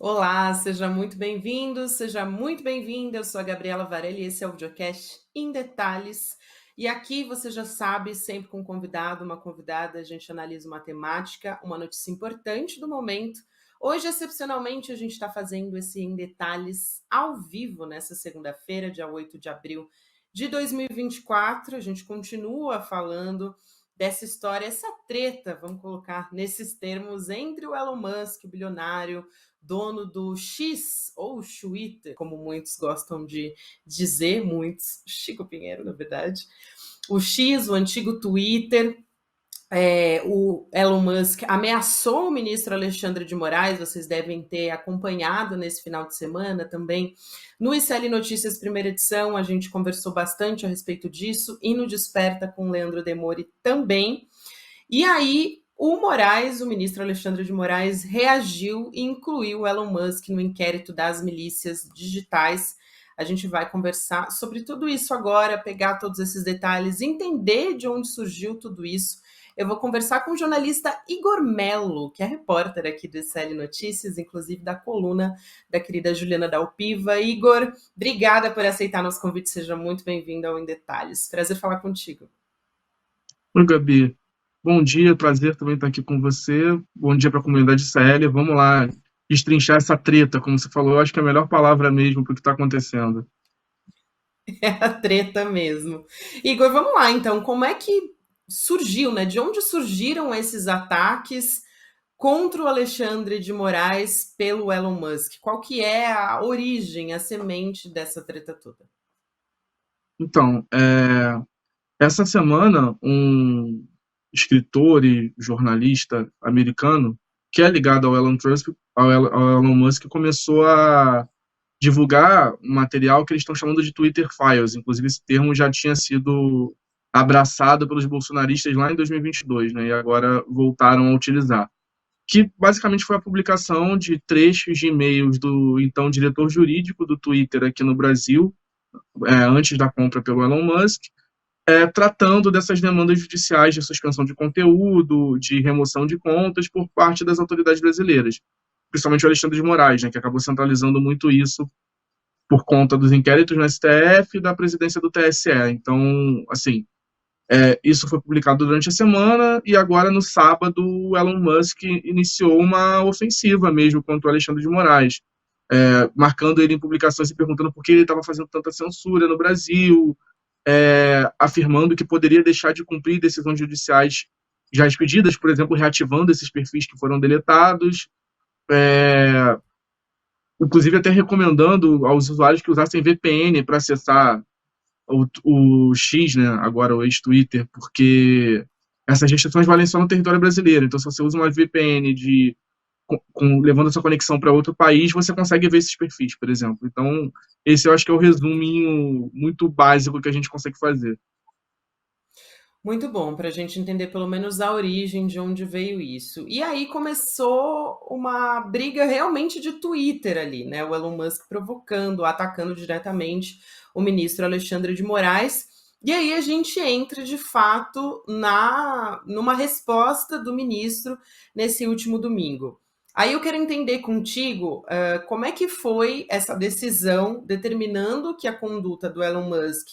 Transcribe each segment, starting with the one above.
Olá, seja muito bem-vindo, seja muito bem-vinda. Eu sou a Gabriela Varelli e esse é o videocast Em Detalhes. E aqui você já sabe, sempre com um convidado, uma convidada, a gente analisa uma temática, uma notícia importante do momento. Hoje, excepcionalmente, a gente está fazendo esse Em Detalhes ao vivo nessa segunda-feira, dia 8 de abril de 2024. A gente continua falando dessa história, essa treta, vamos colocar nesses termos, entre o Elon Musk, o bilionário, dono do X, ou Twitter, como muitos gostam de dizer, muitos, Chico Pinheiro, na verdade, o X, o antigo Twitter. O Elon Musk ameaçou o ministro Alexandre de Moraes, vocês devem ter acompanhado nesse final de semana também. No ICL Notícias, primeira edição, a gente conversou bastante a respeito disso, e no Desperta com Leandro Demore também. E aí, o ministro Alexandre de Moraes, reagiu e incluiu o Elon Musk no inquérito das milícias digitais. A gente vai conversar sobre tudo isso agora, pegar todos esses detalhes, entender de onde surgiu tudo isso. Eu vou conversar com o jornalista Igor Mello, que é repórter aqui do ICL Notícias, inclusive da coluna da querida Juliana Dalpiva. Igor, obrigada por aceitar nosso convite, seja muito bem-vindo ao Em Detalhes. Prazer falar contigo. Oi, Gabi. Bom dia, prazer também estar aqui com você. Bom dia para a comunidade CL. Vamos lá destrinchar essa treta, como você falou. Eu acho que é a melhor palavra mesmo para o que está acontecendo. É a treta mesmo. Igor, vamos lá então. Como é que surgiu, né? De onde surgiram esses ataques contra o Alexandre de Moraes pelo Elon Musk? Qual que é a origem, a semente dessa treta toda? Então, essa semana, um escritor e jornalista americano que é ligado ao Elon Musk começou a divulgar um material que eles estão chamando de Twitter Files. Inclusive, esse termo já tinha sido abraçado pelos bolsonaristas lá em 2022, né? E agora voltaram a utilizar. Que basicamente foi a publicação de trechos de e-mails do então diretor jurídico do Twitter aqui no Brasil, antes da compra pelo Elon Musk, tratando dessas demandas judiciais de suspensão de conteúdo, de remoção de contas por parte das autoridades brasileiras, principalmente o Alexandre de Moraes, né, que acabou centralizando muito isso por conta dos inquéritos no STF e da presidência do TSE. Então, assim, isso foi publicado durante a semana e agora, no sábado, o Elon Musk iniciou uma ofensiva mesmo contra o Alexandre de Moraes, marcando ele em publicações e perguntando por que ele estava fazendo tanta censura no Brasil, afirmando que poderia deixar de cumprir decisões judiciais já expedidas, por exemplo, reativando esses perfis que foram deletados, inclusive até recomendando aos usuários que usassem VPN para acessar o X, né, agora o ex-Twitter, porque essas restrições valem só no território brasileiro. Então, se você usa uma VPN levando a sua conexão para outro país, você consegue ver esses perfis, por exemplo. Então, esse eu acho que é o resuminho muito básico que a gente consegue fazer. Muito bom, para a gente entender pelo menos a origem de onde veio isso. E aí começou uma briga realmente de Twitter ali, né? O Elon Musk provocando, atacando diretamente o ministro Alexandre de Moraes. E aí a gente entra de fato numa resposta do ministro nesse último domingo. Aí eu quero entender contigo como é que foi essa decisão determinando que a conduta do Elon Musk,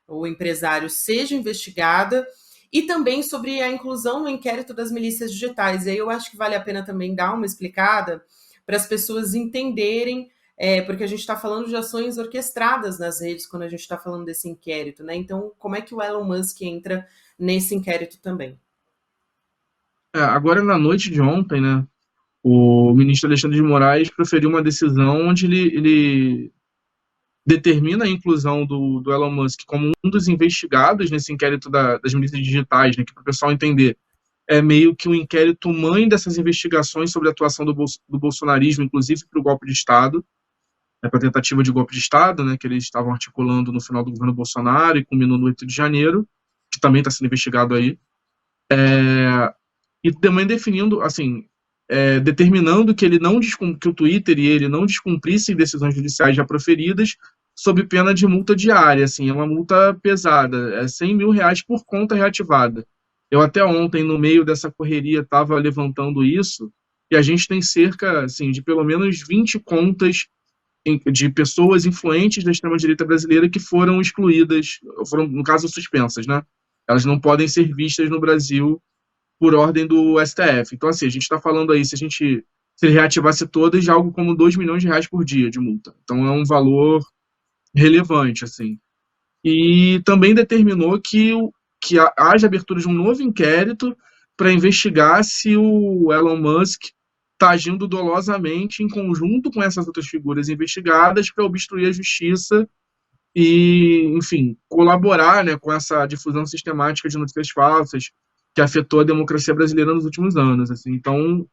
o empresário, seja investigada, e também sobre a inclusão no inquérito das milícias digitais. E aí eu acho que vale a pena também dar uma explicada para as pessoas entenderem, porque a gente está falando de ações orquestradas nas redes quando a gente está falando desse inquérito, né? Então, como é que o Elon Musk entra nesse inquérito também? Agora, na noite de ontem, né, o ministro Alexandre de Moraes proferiu uma decisão onde ele determina a inclusão do Elon Musk como um dos investigados nesse inquérito das milícias digitais, né, que para o pessoal entender, é meio que um inquérito mãe dessas investigações sobre a atuação do bolsonarismo, inclusive para o golpe de Estado, para a tentativa de golpe de Estado, né, que eles estavam articulando no final do governo Bolsonaro e culminou no 8 de janeiro, que também está sendo investigado aí. E também definindo, assim, determinando que que o Twitter e ele não descumprissem decisões judiciais já proferidas sob pena de multa diária, assim, é uma multa pesada, é R$ 100 mil por conta reativada. Eu até ontem, no meio dessa correria, estava levantando isso, e a gente tem cerca, assim, de pelo menos 20 contas de pessoas influentes da extrema-direita brasileira que foram excluídas, foram, no caso, suspensas, né? Elas não podem ser vistas no Brasil por ordem do STF. Então, assim, a gente está falando aí, se ele reativasse todas, de algo como R$ 2 milhões por dia de multa. Então, é um valor relevante, assim. E também determinou que haja abertura de um novo inquérito para investigar se o Elon Musk está agindo dolosamente em conjunto com essas outras figuras investigadas para obstruir a justiça e, enfim, colaborar, né, com essa difusão sistemática de notícias falsas que afetou a democracia brasileira nos últimos anos. Assim. Então,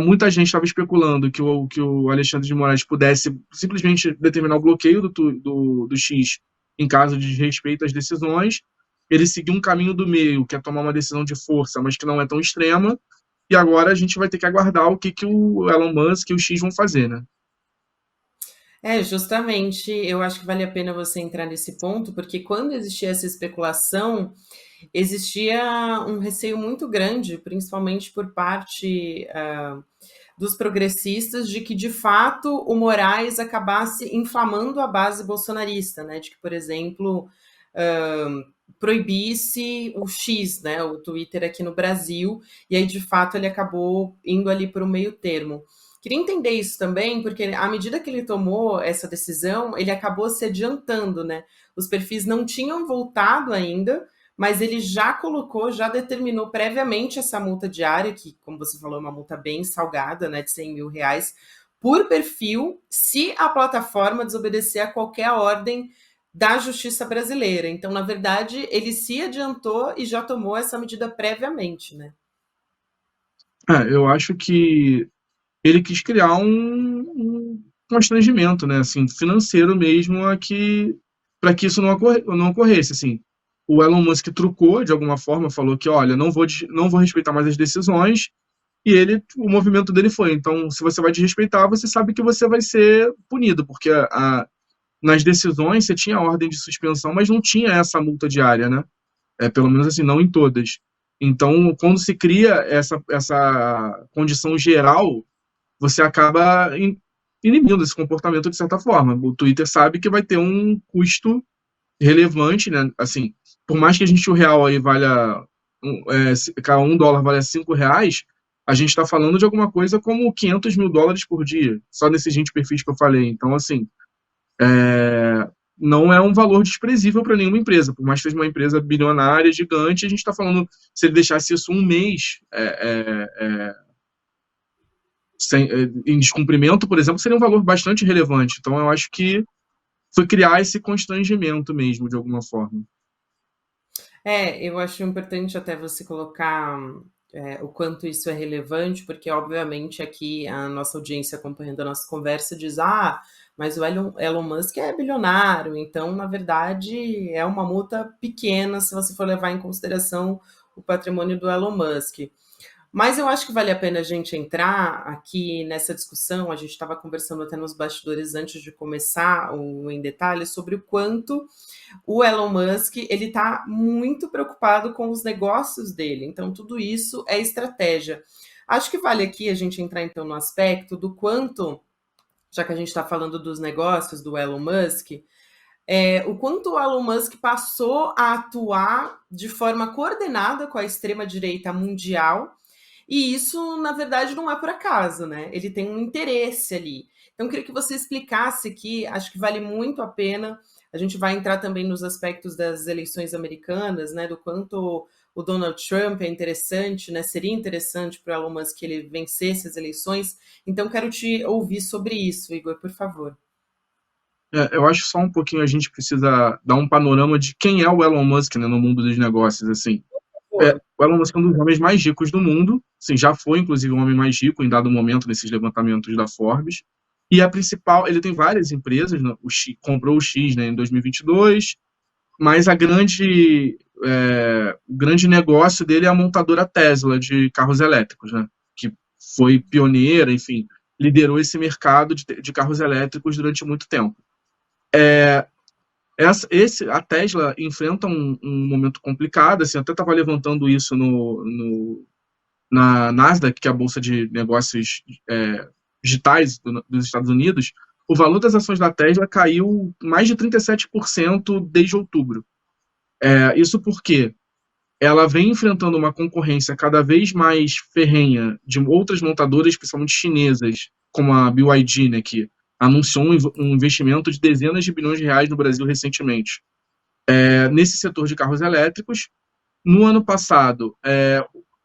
muita gente estava especulando que o Alexandre de Moraes pudesse simplesmente determinar o bloqueio do X em caso de desrespeito às decisões. Ele seguiu um caminho do meio, que é tomar uma decisão de força, mas que não é tão extrema. E agora a gente vai ter que aguardar o que o Elon Musk e o X vão fazer, né? Justamente, eu acho que vale a pena você entrar nesse ponto, porque quando existia essa especulação, existia um receio muito grande, principalmente por parte dos progressistas, de que de fato o Moraes acabasse inflamando a base bolsonarista, né? De que, por exemplo, proibisse o X, né? O Twitter aqui no Brasil, e aí de fato ele acabou indo ali para o meio termo. Queria entender isso também, porque à medida que ele tomou essa decisão, ele acabou se adiantando, né? Os perfis não tinham voltado ainda, mas ele já colocou, já determinou previamente essa multa diária, que, como você falou, é uma multa bem salgada, né, de R$ 100.000, por perfil, se a plataforma desobedecer a qualquer ordem da justiça brasileira. Então, na verdade, ele se adiantou e já tomou essa medida previamente, né? Eu acho que ele quis criar um constrangimento, né, assim, financeiro mesmo, para que isso não ocorresse, assim. O Elon Musk trucou de alguma forma, falou que, olha, não vou respeitar mais as decisões, e o movimento dele foi, então, se você vai desrespeitar, você sabe que você vai ser punido, porque nas decisões você tinha a ordem de suspensão, mas não tinha essa multa diária, né? Pelo menos assim, não em todas. Então, quando se cria essa condição geral, você acaba inibindo esse comportamento de certa forma. O Twitter sabe que vai ter um custo relevante, né? Assim, por mais que a gente o real aí valha cada $1 valha R$ 5, a gente está falando de alguma coisa como US$ 500.000 por dia, só nesses 20 perfis que eu falei. Então, assim, não é um valor desprezível para nenhuma empresa, por mais que seja uma empresa bilionária, gigante, a gente está falando, se ele deixasse isso um mês em descumprimento, por exemplo, seria um valor bastante relevante. Então, eu acho que foi criar esse constrangimento mesmo, de alguma forma. Eu acho importante até você colocar o quanto isso é relevante, porque obviamente aqui a nossa audiência acompanhando a nossa conversa diz: mas o Elon Musk é bilionário, então na verdade é uma multa pequena se você for levar em consideração o patrimônio do Elon Musk. Mas eu acho que vale a pena a gente entrar aqui nessa discussão. A gente estava conversando até nos bastidores antes de começar o Em Detalhes sobre o quanto o Elon Musk ele está muito preocupado com os negócios dele. Então, tudo isso é estratégia. Acho que vale aqui a gente entrar então no aspecto do quanto, já que a gente está falando dos negócios do Elon Musk, o quanto o Elon Musk passou a atuar de forma coordenada com a extrema-direita mundial, e isso, na verdade, não é por acaso, né? Ele tem um interesse ali. Então, eu queria que você explicasse aqui, acho que vale muito a pena. A gente vai entrar também nos aspectos das eleições americanas, né? Do quanto o Donald Trump é interessante, né? Seria interessante para o Elon Musk que ele vencesse as eleições. Então, quero te ouvir sobre isso, Igor, por favor. Eu acho só um pouquinho a gente precisa dar um panorama de quem é o Elon Musk, né, no mundo dos negócios, assim. O Elon Musk é um dos homens mais ricos do mundo, assim, já foi, inclusive, o homem mais rico em dado momento nesses levantamentos da Forbes. E a principal, ele tem várias empresas, né, comprou o X, né, em 2022, mas o grande negócio dele é a montadora Tesla de carros elétricos, né, que foi pioneira, enfim, liderou esse mercado de carros elétricos durante muito tempo. A Tesla enfrenta um momento complicado, assim, até estava levantando isso na Nasdaq, que é a bolsa de negócios digitais dos Estados Unidos, o valor das ações da Tesla caiu mais de 37% desde outubro. Isso porque ela vem enfrentando uma concorrência cada vez mais ferrenha de outras montadoras, especialmente chinesas, como a BYD, né, que anunciou um investimento de dezenas de bilhões de reais no Brasil recentemente, nesse setor de carros elétricos. No ano passado,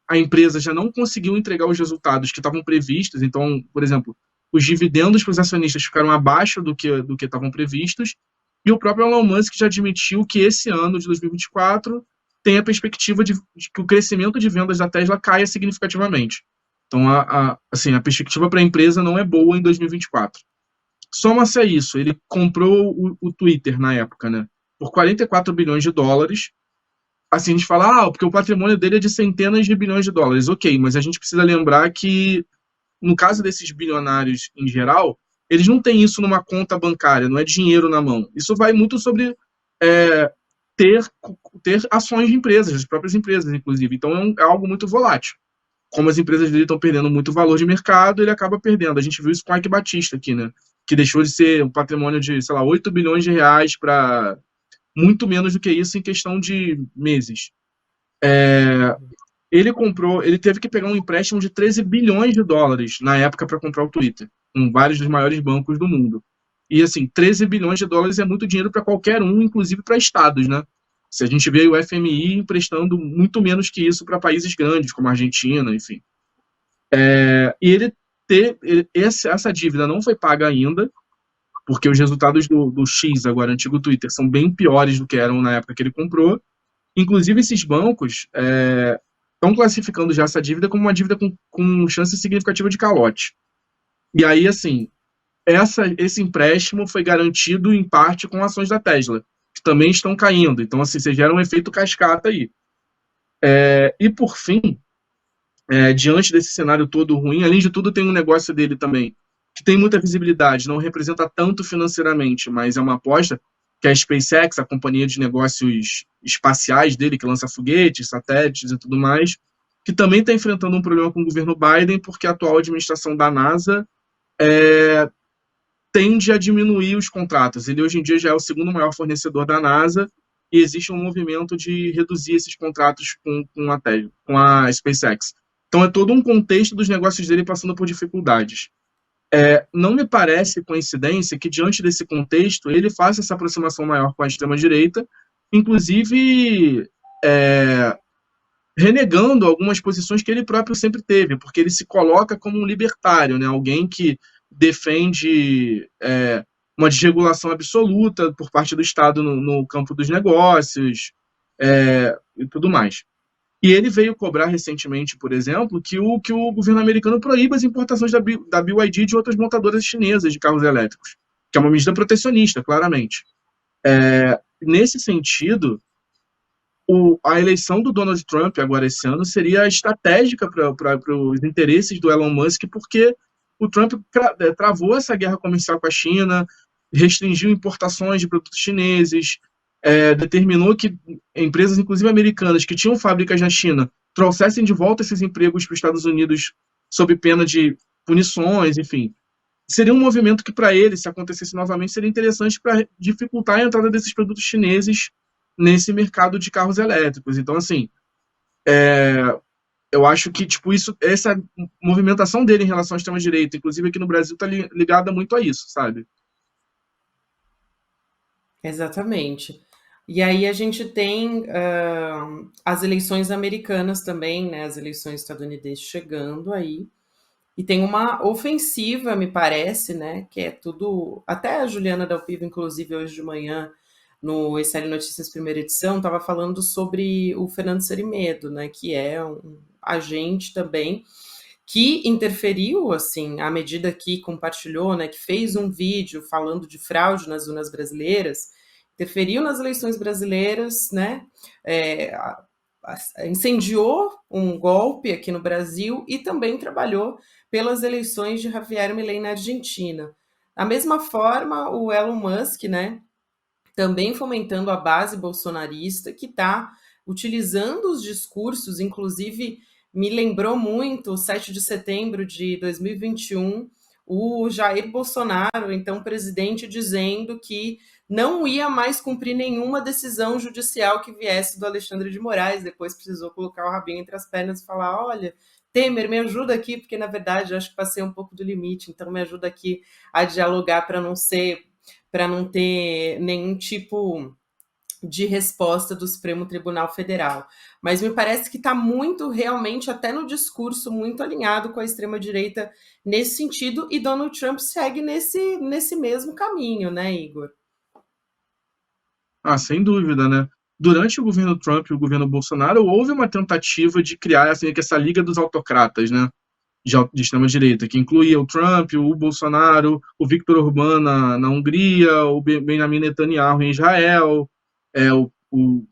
a empresa já não conseguiu entregar os resultados que estavam previstos. Então, por exemplo, os dividendos para os acionistas ficaram abaixo do que estavam previstos, e o próprio Elon Musk já admitiu que esse ano de 2024 tem a perspectiva de que o crescimento de vendas da Tesla caia significativamente. Então, assim, a perspectiva para a empresa não é boa em 2024. Soma-se a isso, ele comprou o Twitter na época, né, por 44 bilhões de dólares. Assim, a gente fala, porque o patrimônio dele é de centenas de bilhões de dólares. Ok, mas a gente precisa lembrar que, no caso desses bilionários em geral, eles não têm isso numa conta bancária, não é dinheiro na mão. Isso vai muito sobre ter ações de empresas, das próprias empresas, inclusive. Então, é algo muito volátil. Como as empresas dele estão perdendo muito valor de mercado, ele acaba perdendo. A gente viu isso com o Ike Batista aqui, né? Que deixou de ser um patrimônio de, sei lá, 8 bilhões de reais para muito menos do que isso em questão de meses. Ele teve que pegar um empréstimo de 13 bilhões de dólares na época para comprar o Twitter, com vários dos maiores bancos do mundo. E assim, 13 bilhões de dólares é muito dinheiro para qualquer um, inclusive para estados, né? Se a gente vê o FMI emprestando muito menos que isso para países grandes, como a Argentina, enfim. E essa dívida não foi paga ainda, porque os resultados do X, agora antigo Twitter, são bem piores do que eram na época que ele comprou. Inclusive, esses bancos estão classificando já essa dívida como uma dívida com chance significativa de calote. E aí, assim, esse empréstimo foi garantido em parte com ações da Tesla, que também estão caindo. Então, assim, você gera um efeito cascata aí. E, por fim, diante desse cenário todo ruim, além de tudo, tem um negócio dele também, que tem muita visibilidade, não representa tanto financeiramente, mas é uma aposta, que é a SpaceX, a companhia de negócios espaciais dele, que lança foguetes, satélites e tudo mais, que também está enfrentando um problema com o governo Biden, porque a atual administração da NASA tende a diminuir os contratos. Ele hoje em dia já é o segundo maior fornecedor da NASA, e existe um movimento de reduzir esses contratos com a SpaceX. Então é todo um contexto dos negócios dele passando por dificuldades. Não me parece coincidência que, diante desse contexto, ele faça essa aproximação maior com a extrema-direita, inclusive renegando algumas posições que ele próprio sempre teve, porque ele se coloca como um libertário, né? Alguém que defende uma desregulação absoluta por parte do Estado no campo dos negócios e tudo mais. E ele veio cobrar recentemente, por exemplo, que o governo americano proíba as importações da BYD e de outras montadoras chinesas de carros elétricos, que é uma medida protecionista, claramente. Nesse sentido, a eleição do Donald Trump agora esse ano seria estratégica para os interesses do Elon Musk, porque o Trump travou essa guerra comercial com a China, restringiu importações de produtos chineses, determinou que empresas, inclusive americanas, que tinham fábricas na China, trouxessem de volta esses empregos para os Estados Unidos sob pena de punições, enfim. Seria um movimento que, para ele, se acontecesse novamente, seria interessante para dificultar a entrada desses produtos chineses nesse mercado de carros elétricos. Então, assim, eu acho que essa movimentação dele em relação à extrema-direita, inclusive aqui no Brasil, está ligada muito a isso, sabe? Exatamente. E aí a gente tem as eleições americanas também, né? As eleições estadunidenses chegando aí. E tem uma ofensiva, me parece, né? Que é tudo. Até a Juliana Dalpiva, inclusive, hoje de manhã, no ECL Notícias Primeira Edição, estava falando sobre o Fernando Serimedo, né? Que é um agente também que interferiu, assim, à medida que compartilhou, né? Que fez um vídeo falando de fraude nas urnas brasileiras, interferiu nas eleições brasileiras, né? Incendiou um golpe aqui no Brasil e também trabalhou pelas eleições de Javier Milei na Argentina. Da mesma forma, o Elon Musk, né, também fomentando a base bolsonarista, que está utilizando os discursos, inclusive me lembrou muito o 7 de setembro de 2021, o Jair Bolsonaro, então presidente, dizendo que não ia mais cumprir nenhuma decisão judicial que viesse do Alexandre de Moraes. Depois precisou colocar o rabinho entre as pernas e falar: olha, Temer, me ajuda aqui, porque na verdade eu acho que passei um pouco do limite, então me ajuda aqui a dialogar para não ter nenhum tipo de resposta do Supremo Tribunal Federal. Mas me parece que está muito, realmente, até no discurso, muito alinhado com a extrema-direita nesse sentido, e Donald Trump segue nesse mesmo caminho, né, Igor? Ah, sem dúvida, né? Durante o governo Trump e o governo Bolsonaro, houve uma tentativa de criar assim, essa liga dos autocratas, né? De extrema-direita, que incluía o Trump, o Bolsonaro, o Viktor Orbán na Hungria, o Benjamin Netanyahu em Israel, o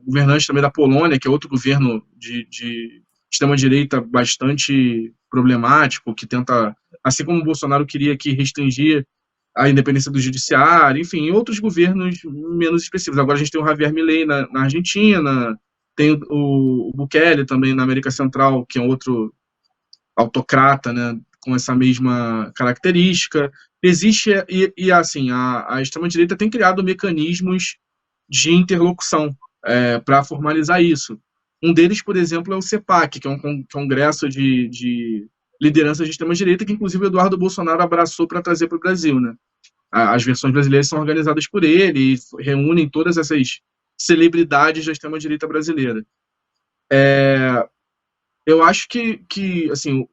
governante também da Polônia, que é outro governo de extrema-direita bastante problemático, que tenta, assim como o Bolsonaro queria que restringir a independência do judiciário, enfim, outros governos menos expressivos. Agora a gente tem o Javier Milei na Argentina, tem o Bukele também na América Central, que é um outro autocrata, né, com essa mesma característica. Existe, assim, a extrema-direita tem criado mecanismos de interlocução para formalizar isso. Um deles, por exemplo, é o CEPAC, que é um congresso de liderança de extrema-direita, que inclusive o Eduardo Bolsonaro abraçou para trazer para o Brasil. Né? As versões brasileiras são organizadas por ele e reúnem todas essas celebridades da extrema-direita brasileira. Eu acho que assim,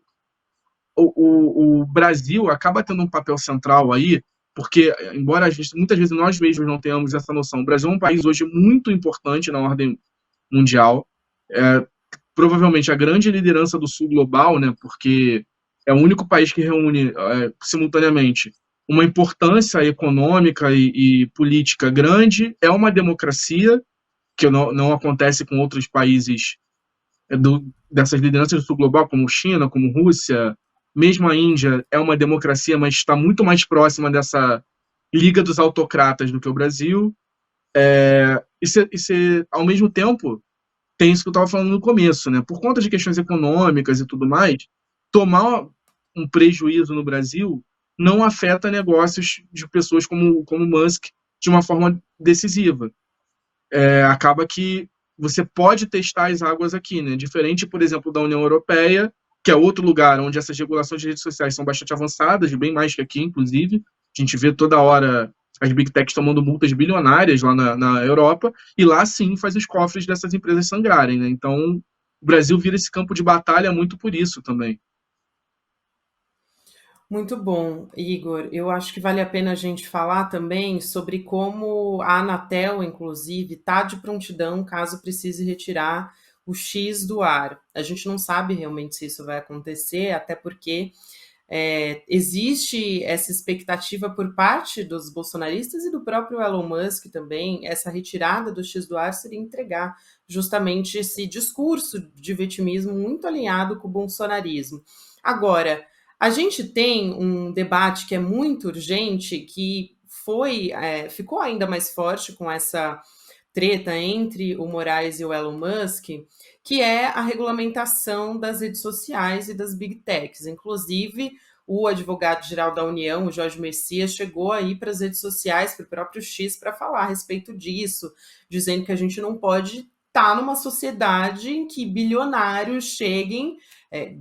o Brasil acaba tendo um papel central aí, porque, embora muitas vezes nós mesmos não tenhamos essa noção, o Brasil é um país hoje muito importante na ordem mundial, provavelmente a grande liderança do sul global, né, porque é o único país que reúne simultaneamente uma importância econômica e política grande, é uma democracia, que não acontece com outros países dessas lideranças do sul global, como China, como Rússia, mesmo a Índia é uma democracia, mas está muito mais próxima dessa liga dos autocratas do que o Brasil. Ao mesmo tempo, tem isso que eu estava falando no começo, né? Por conta de questões econômicas e tudo mais, tomar um prejuízo no Brasil não afeta negócios de pessoas como Musk de uma forma decisiva. Acaba que você pode testar as águas aqui, né? Diferente, por exemplo, da União Europeia, que é outro lugar onde essas regulações de redes sociais são bastante avançadas, bem mais que aqui, inclusive. A gente vê toda hora as big techs tomando multas bilionárias lá na Europa, e lá sim faz os cofres dessas empresas sangrarem, né? Então, o Brasil vira esse campo de batalha muito por isso também. Muito bom, Igor. Eu acho que vale a pena a gente falar também sobre como a Anatel, inclusive, está de prontidão caso precise retirar o X do ar. A gente não sabe realmente se isso vai acontecer, até porque existe essa expectativa por parte dos bolsonaristas e do próprio Elon Musk também. Essa retirada do X do ar seria entregar justamente esse discurso de vitimismo muito alinhado com o bolsonarismo. Agora, a gente tem um debate que é muito urgente, que ficou ainda mais forte com essa treta entre o Moraes e o Elon Musk, que é a regulamentação das redes sociais e das big techs. Inclusive, o advogado-geral da União, o Jorge Messias, chegou aí para as redes sociais, para o próprio X, para falar a respeito disso, dizendo que a gente não pode estar numa sociedade em que bilionários cheguem,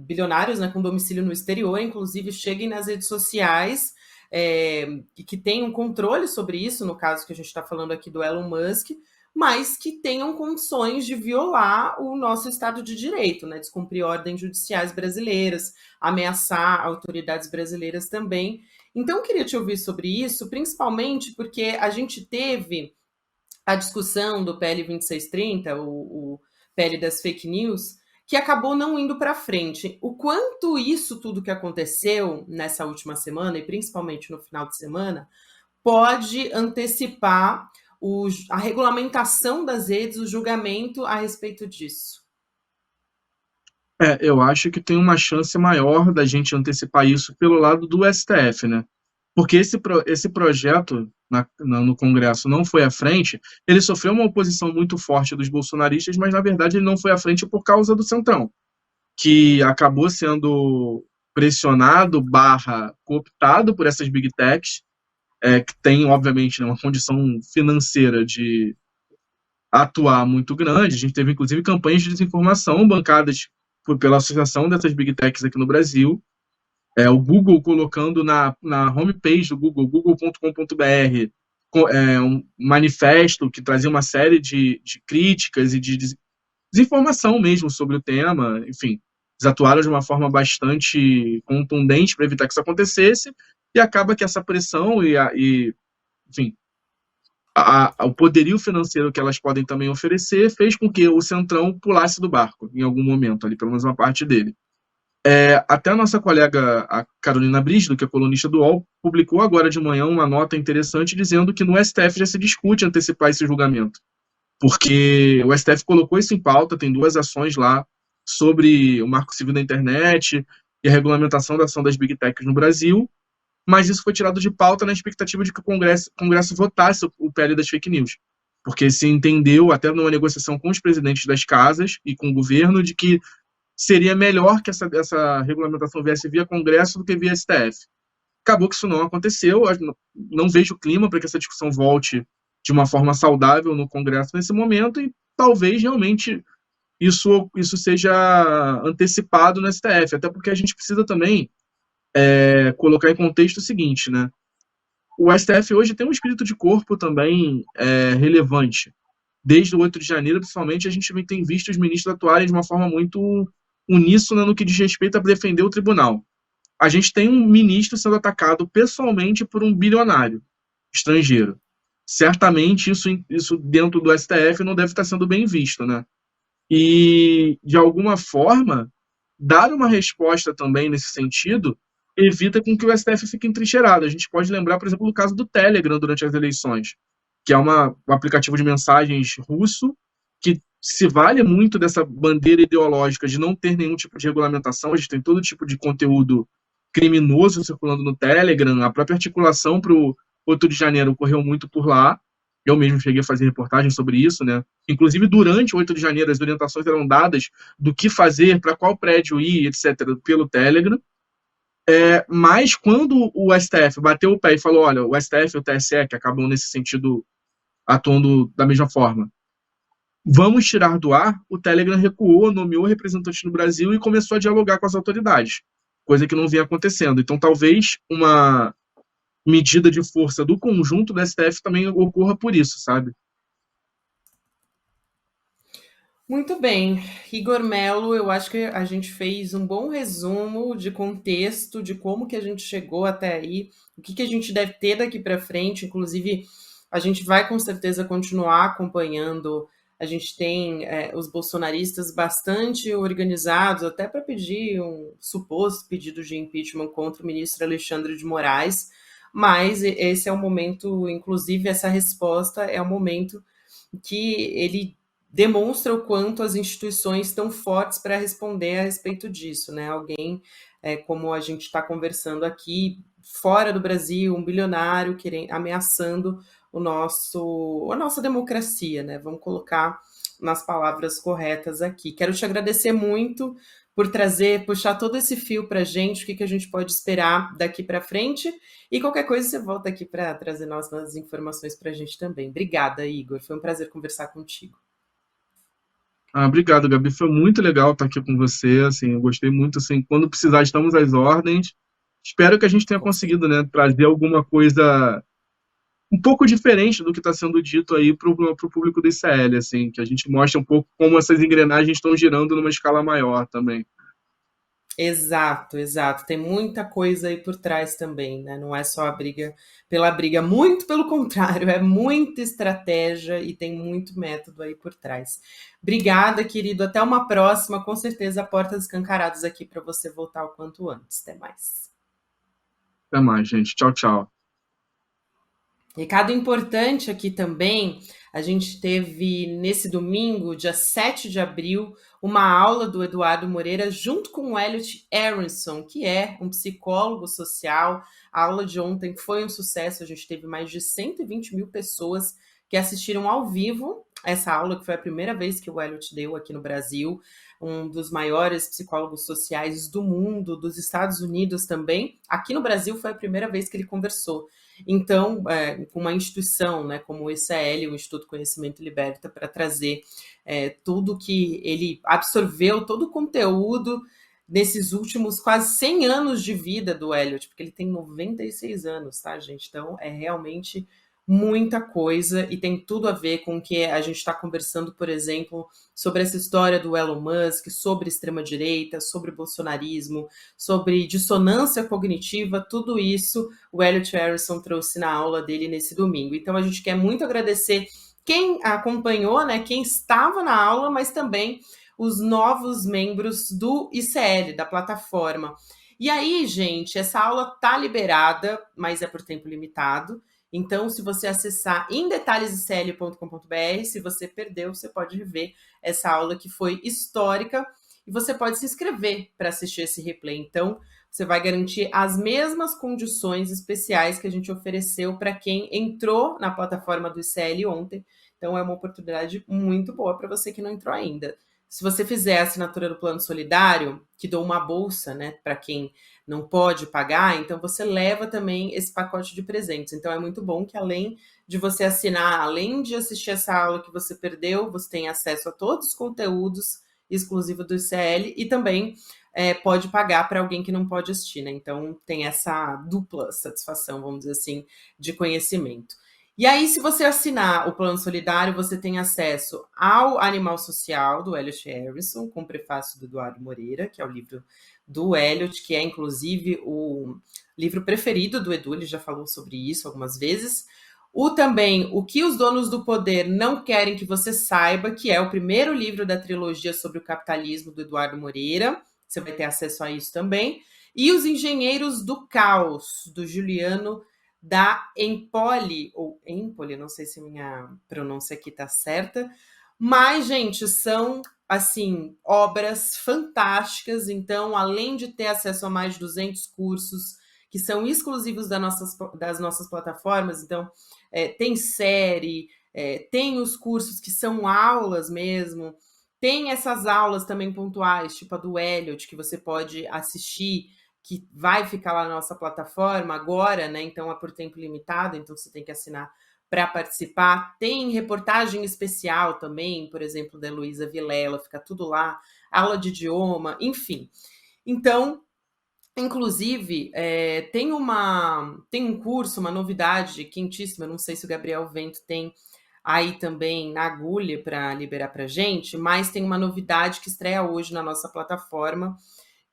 bilionários, né, com domicílio no exterior, inclusive, cheguem nas redes sociais e que tenham controle sobre isso, no caso que a gente está falando aqui do Elon Musk, mas que tenham condições de violar o nosso Estado de Direito, né? Descumprir ordens judiciais brasileiras, ameaçar autoridades brasileiras também. Então, eu queria te ouvir sobre isso, principalmente porque a gente teve a discussão do PL 2630, o PL das fake news, que acabou não indo para frente. O quanto isso tudo que aconteceu nessa última semana, e principalmente no final de semana, pode antecipar a regulamentação das redes, o julgamento a respeito disso? Eu acho que tem uma chance maior da gente antecipar isso pelo lado do STF, né? Porque esse projeto no Congresso não foi à frente, ele sofreu uma oposição muito forte dos bolsonaristas, mas na verdade ele não foi à frente por causa do Centrão. que acabou sendo pressionado barra cooptado por essas big techs, que tem, obviamente, né, uma condição financeira de atuar muito grande. A gente teve, inclusive, campanhas de desinformação bancadas pela associação dessas big techs aqui no Brasil. O Google colocando na homepage do Google, google.com.br, um manifesto que trazia uma série de críticas e de desinformação mesmo sobre o tema. Enfim, eles atuaram de uma forma bastante contundente para evitar que isso acontecesse, e acaba que essa pressão enfim, o poderio financeiro que elas podem também oferecer fez com que o Centrão pulasse do barco em algum momento, ali, pelo menos uma parte dele. Até a nossa colega, a Carolina Brígido, que é colunista do UOL, publicou agora de manhã uma nota interessante dizendo que no STF já se discute antecipar esse julgamento, porque o STF colocou isso em pauta, tem 2 ações lá sobre o Marco Civil da Internet e a regulamentação da ação das Big Techs no Brasil, mas isso foi tirado de pauta na expectativa de que o Congresso votasse o PL das fake news, porque se entendeu, até numa negociação com os presidentes das casas e com o governo, de que seria melhor que essa regulamentação viesse via Congresso do que via STF. Acabou que isso não aconteceu, não vejo clima para que essa discussão volte de uma forma saudável no Congresso nesse momento, e talvez realmente isso seja antecipado no STF, até porque a gente precisa também colocar em contexto o seguinte, né? O STF hoje tem um espírito de corpo também relevante. Desde o 8 de janeiro, principalmente, a gente tem visto os ministros atuarem de uma forma muito uníssona no que diz respeito a defender o tribunal. A gente tem um ministro sendo atacado pessoalmente por um bilionário estrangeiro. Certamente isso dentro do STF não deve estar sendo bem visto, né? E, de alguma forma, dar uma resposta também nesse sentido evita com que o STF fique entrincheirado. A gente pode lembrar, por exemplo, do caso do Telegram durante as eleições, que é um aplicativo de mensagens russo que se vale muito dessa bandeira ideológica de não ter nenhum tipo de regulamentação. A gente tem todo tipo de conteúdo criminoso circulando no Telegram. A própria articulação para o 8 de janeiro ocorreu muito por lá. Eu mesmo cheguei a fazer reportagem sobre isso, né? Inclusive, durante o 8 de janeiro, as orientações eram dadas do que fazer, para qual prédio ir, etc., pelo Telegram. Mas quando o STF bateu o pé e falou, olha, o STF e o TSE, que acabam nesse sentido atuando da mesma forma, vamos tirar do ar, o Telegram recuou, nomeou representantes no Brasil e começou a dialogar com as autoridades, coisa que não vinha acontecendo. Então, talvez uma medida de força do conjunto do STF também ocorra por isso, sabe? Muito bem, Igor Melo, eu acho que a gente fez um bom resumo de contexto, de como que a gente chegou até aí, o que a gente deve ter daqui para frente, inclusive a gente vai com certeza continuar acompanhando, a gente tem os bolsonaristas bastante organizados, até para pedir um suposto pedido de impeachment contra o ministro Alexandre de Moraes, mas esse é o momento, inclusive essa resposta é o momento que ele demonstra o quanto as instituições estão fortes para responder a respeito disso, né? Alguém, como a gente está conversando aqui, fora do Brasil, um bilionário ameaçando a nossa democracia, né? Vamos colocar nas palavras corretas aqui. Quero te agradecer muito por puxar todo esse fio para a gente, o que a gente pode esperar daqui para frente, e qualquer coisa você volta aqui para trazer novas informações para a gente também. Obrigada, Igor, foi um prazer conversar contigo. Obrigado, Gabi. Foi muito legal estar aqui com você. Assim, eu gostei muito. Assim, quando precisar, estamos às ordens. Espero que a gente tenha conseguido, né, trazer alguma coisa um pouco diferente do que está sendo dito aí para o público do ICL, assim, que a gente mostre um pouco como essas engrenagens estão girando numa escala maior também. Exato, exato. Tem muita coisa aí por trás também, né? Não é só a briga pela briga, muito pelo contrário, é muita estratégia e tem muito método aí por trás. Obrigada, querido. Até uma próxima. Com certeza, portas escancaradas aqui para você voltar o quanto antes. Até mais. Até mais, gente. Tchau, tchau. Recado importante aqui também, a gente teve nesse domingo, dia 7 de abril, uma aula do Eduardo Moreira junto com o Elliot Aronson, que é um psicólogo social. A aula de ontem foi um sucesso, a gente teve mais de 120 mil pessoas que assistiram ao vivo essa aula, que foi a primeira vez que o Elliot deu aqui no Brasil, um dos maiores psicólogos sociais do mundo, dos Estados Unidos também. Aqui no Brasil foi a primeira vez que ele conversou. Então, com uma instituição, né, como o ICL, o Instituto Conhecimento Liberta, para trazer tudo que ele absorveu, todo o conteúdo nesses últimos quase 100 anos de vida do Elliot, porque ele tem 96 anos, tá, gente? Então, é realmente muita coisa e tem tudo a ver com o que a gente está conversando, por exemplo, sobre essa história do Elon Musk, sobre extrema-direita, sobre bolsonarismo, sobre dissonância cognitiva, tudo isso o Elliot Harrison trouxe na aula dele nesse domingo. Então a gente quer muito agradecer quem acompanhou, né, quem estava na aula, mas também os novos membros do ICL, da plataforma. E aí, gente, essa aula tá liberada, mas é por tempo limitado. Então, se você acessar emdetalhesicl.com.br, se você perdeu, você pode rever essa aula que foi histórica e você pode se inscrever para assistir esse replay. Então, você vai garantir as mesmas condições especiais que a gente ofereceu para quem entrou na plataforma do ICL ontem. Então, é uma oportunidade muito boa para você que não entrou ainda. Se você fizer a assinatura do Plano Solidário, que dou uma bolsa, né, para quem não pode pagar, então você leva também esse pacote de presentes. Então é muito bom que além de você assinar, além de assistir essa aula que você perdeu, você tem acesso a todos os conteúdos exclusivos do ICL e também pode pagar para alguém que não pode assistir, né? Então tem essa dupla satisfação, vamos dizer assim, de conhecimento. E aí, se você assinar o Plano Solidário, você tem acesso ao Animal Social, do Elliot Harrison, com o prefácio do Eduardo Moreira, que é o livro do Elliot, que é, inclusive, o livro preferido do Edu, ele já falou sobre isso algumas vezes. Também O que os Donos do Poder Não Querem que Você Saiba, que é o primeiro livro da trilogia sobre o capitalismo do Eduardo Moreira. Você vai ter acesso a isso também. E Os Engenheiros do Caos, do Juliano da Empoli, ou Empoli, não sei se minha pronúncia aqui tá certa, mas, gente, são, assim, obras fantásticas. Então, além de ter acesso a mais de 200 cursos que são exclusivos das nossas plataformas, então, tem série, tem os cursos que são aulas mesmo, tem essas aulas também pontuais, tipo a do Elliot, que você pode assistir, que vai ficar lá na nossa plataforma agora, né? Então é por tempo limitado, então você tem que assinar para participar. Tem reportagem especial também, por exemplo, da Heloísa Vilela, fica tudo lá, aula de idioma, enfim. Então, inclusive, tem um curso, uma novidade quentíssima, não sei se o Gabriel Vento tem aí também na agulha para liberar para gente, mas tem uma novidade que estreia hoje na nossa plataforma,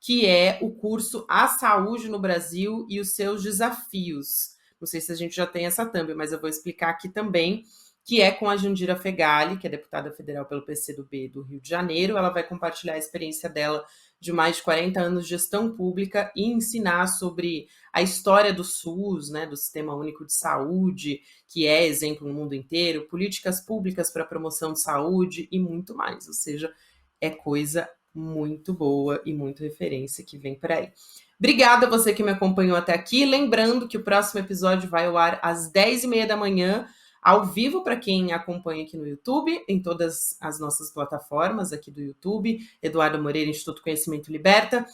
que é o curso A Saúde no Brasil e os seus desafios. Não sei se a gente já tem essa thumb, mas eu vou explicar aqui também, que é com a Jandira Fegali, que é deputada federal pelo PCdoB do Rio de Janeiro. Ela vai compartilhar a experiência dela de mais de 40 anos de gestão pública e ensinar sobre a história do SUS, né, do Sistema Único de Saúde, que é exemplo no mundo inteiro, políticas públicas para a promoção de saúde e muito mais. Ou seja, é coisa muito boa e muito referência que vem por aí. Obrigada a você que me acompanhou até aqui. Lembrando que o próximo episódio vai ao ar às 10h30 da manhã, ao vivo, para quem acompanha aqui no YouTube, em todas as nossas plataformas aqui do YouTube, Eduardo Moreira, Instituto Conhecimento Liberta.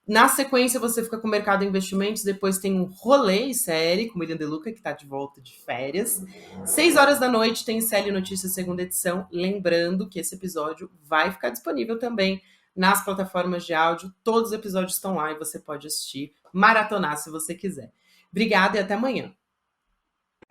Na sequência, você fica com o Mercado Investimentos, depois tem um rolê e série com o William De Luca, que está de volta de férias. 6h da noite tem ICL Notícias, segunda edição. Lembrando que esse episódio vai ficar disponível também nas plataformas de áudio. Todos os episódios estão lá e você pode assistir, maratonar se você quiser. Obrigada e até amanhã.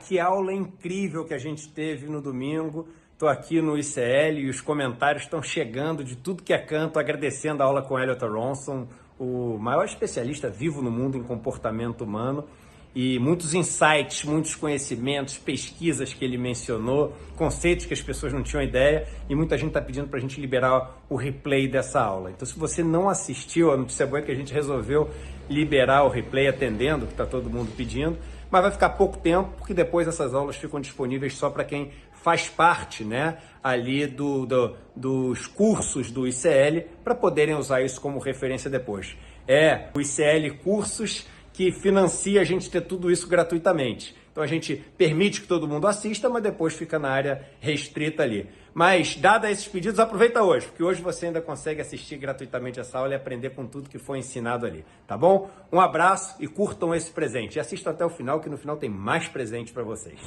Que aula incrível que a gente teve no domingo. Estou aqui no ICL e os comentários estão chegando de tudo que é canto, agradecendo a aula com Elliot Aronson, o maior especialista vivo no mundo em comportamento humano, e muitos insights, muitos conhecimentos, pesquisas que ele mencionou, conceitos que as pessoas não tinham ideia, e muita gente está pedindo para a gente liberar o replay dessa aula. Então, se você não assistiu, a notícia boa é que a gente resolveu liberar o replay atendendo, que está todo mundo pedindo, mas vai ficar pouco tempo, porque depois essas aulas ficam disponíveis só para quem faz parte, né, ali dos cursos do ICL, para poderem usar isso como referência depois. É o ICL Cursos que financia a gente ter tudo isso gratuitamente. Então a gente permite que todo mundo assista, mas depois fica na área restrita ali. Mas, dada esses pedidos, aproveita hoje, porque hoje você ainda consegue assistir gratuitamente essa aula e aprender com tudo que foi ensinado ali, tá bom? Um abraço e curtam esse presente. E assistam até o final, que no final tem mais presente para vocês.